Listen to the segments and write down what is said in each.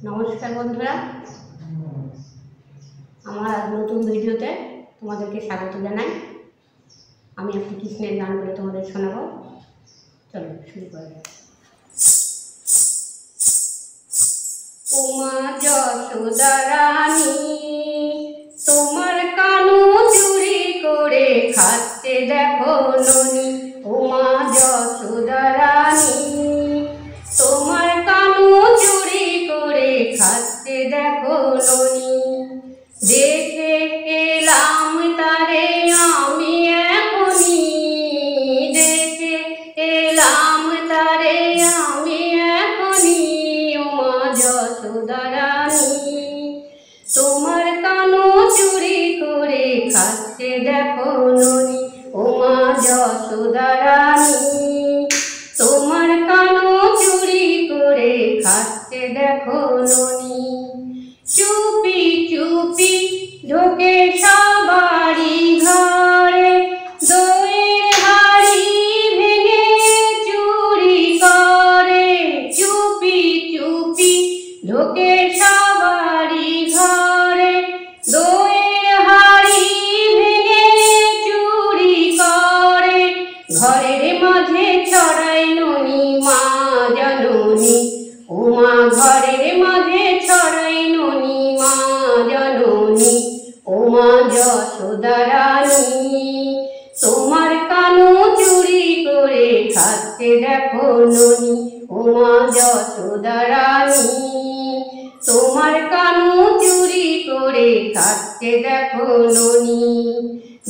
নমস্কার বন্ধুরা, আমার আজ নতুন ভিডিওতে তোমাদেরকে স্বাগত জানাই। আমি একটি কৃষ্ণের গান করে তোমাদের শোনাবো। চলো শুরু করা যাক। ওমা যশোদা রানী, তোমার কানু চুরি করে খাচ্ছে দেখো ননি। ওমা যশোদা রানী, তোমার কানু চুরি করে খাচ্ছে দেখো ননি। দেখে এলাম তারে আমি এখনি, দেখে এলাম তারে আমি এখনি। ওমা যশোদা রানী, তোমার কানু চুরি করে খাচ্ছে দেখো ননি। ওমা যশোদা রানী, তোমার কানু চুরি করে খাচ্ছে দেখো ননি। চুপি চুপি ঢোকে সবারই ঘরে, দইয়ের হাড়ি ভেঙে চুরি করে। চুপি চুপি ঢোকে সবারই ঘরে, দইয়ের হাড়ি ভেঙে চুরি করে। ঘরের মাঝে ছড়ায় ননি মা জননী। ওমা ঘরের মাঝে ছড়াই ননি মা জননী। ওমা যশোদা রানী, তোমার কানু চুরি করে খাচ্ছে দেখো ননি। ওমা যশোদা রানী, তোমার কানু চুরি করে খাচ্ছে দেখো ননি।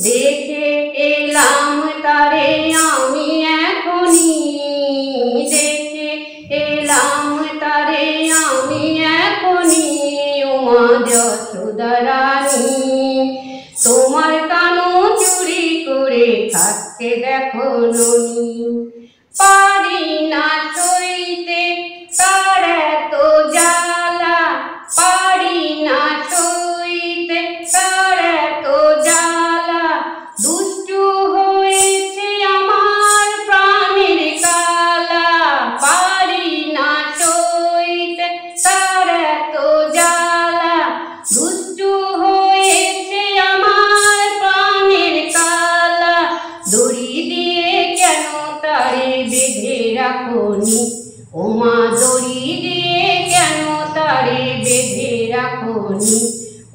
দেখে এলাম তারে আমি এখনি, দেখে এলাম তারে আমি এখনি। ওমা যশোদা রানী, তোমার কানু চুরি করে খাচ্ছে দেখো ননি। পারি না সইতে তার এত জ্বালা, পারি না সইতে তার এত জ্বালা। দুষ্টু হয়েছে আমার প্রাণের কালা, পারি না সইতে তার এত জ্বালা। দুষ্টু হয়েছে আমার প্রাণের কালা। দড়ি দিয়ে কেন তারে বেঁধে রাখোনি। ওমা দড়ি দিয়ে কেন তারে বেঁধে রাখোনি।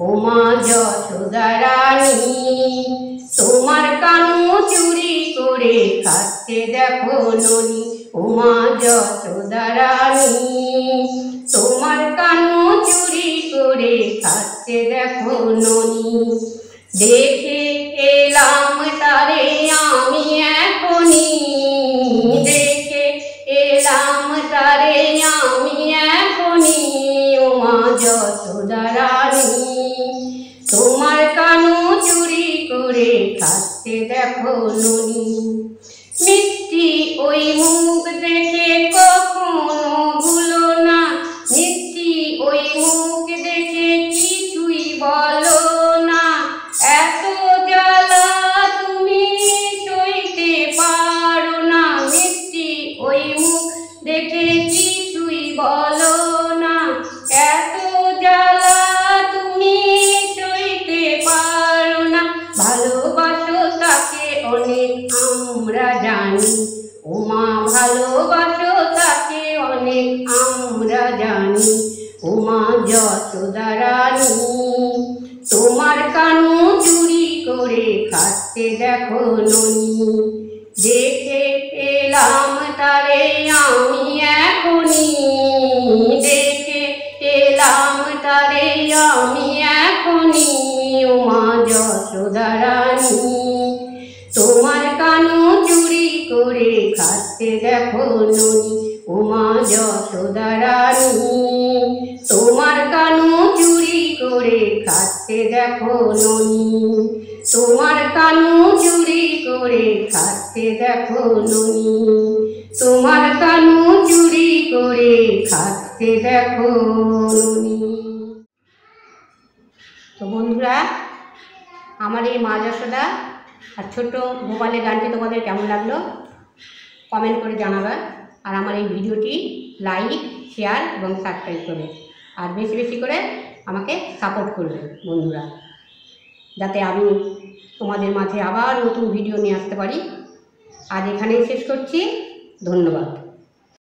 ওমা যশোদা রানী, তোমার কানু চুরি করে খাচ্ছে দেখো ননি। ওমা যশোদা রানী, তোমার কানু চুরি করে খাচ্ছে দেখো ননি। দেখে এলাম তারে আমি এখনি, দেখে এলাম তারে আমি এখনি। ওমা যশোদা রানী, তোমার কানু চুরি করে খাচ্ছে দেখো ননি। মিষ্টি ওই মুখ দেখে কখনো ভুলো না, মিষ্টি ওই মুখ দেখে কিছুই বলো না। এত জ্বালা তুমি সইতে পারো না, মিষ্টি ওই মুখ দেখে কিছুই বলো না। এত জ্বালা তুমি সইতে পারো না। ভালোবাসো তাকে অনেক আমরা জানি। ওমা ভালোবাসো তাকে অনেক আমরা জানি। ওমা যশোদা রানী, তোমার কানু চুরি করে খাচ্ছে দেখো ননি। দেখে এলাম তারে আমি এখনি, দেখে এলাম তারে আমি এখনি। ওমা যশোদা রানী, তোমার কানু চুরি করে খাচ্ছে দেখো ননি। ওমা যশোদা রানী, তোমার কানু চুরি করে খাচ্ছে দেখো ননি। তোমার কানু চুরি করে খাচ্ছে দেখো ননি। তোমার কানু চুরি করে খাচ্ছে দেখো ননি। তো বন্ধুরা, আমার এই মা যশোদা আর ছোট্ট গোপালের গানটি তোমাদের কেমন লাগলো কমেন্ট করে জানাবে। আর আমার এই ভিডিওটি লাইক, শেয়ার এবং সাবস্ক্রাইব করবে। আর বেশি বেশি করে আমাকে সাপোর্ট করবে বন্ধুরা, যাতে আমি তোমাদের মাঝে আবার নতুন ভিডিও নিয়ে আসতে পারি। আজ এখানেই শেষ করছি, ধন্যবাদ।